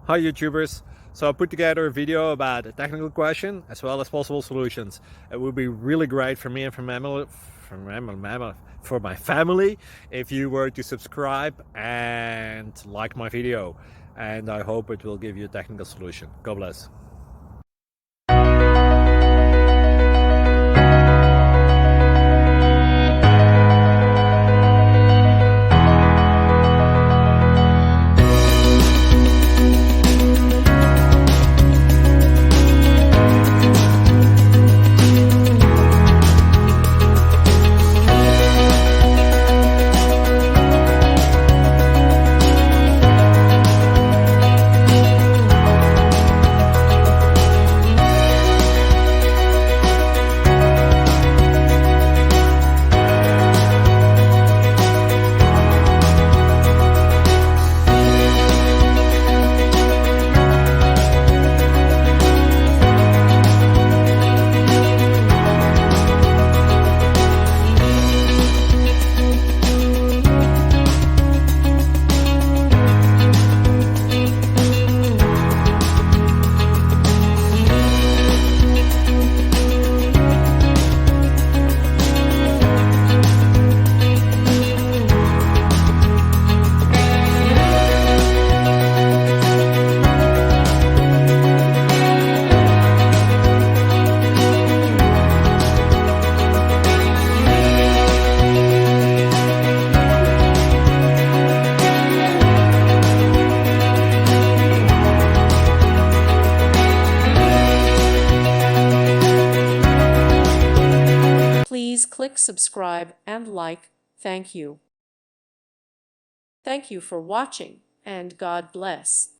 Hi YouTubers! So I put together a video about a technical question as well as possible solutions. It would be really great for me and for my family if you were to subscribe and like my video, and I hope it will give you a technical solution. God bless. Please click subscribe and like. Thank you. Thank you for watching, and God bless.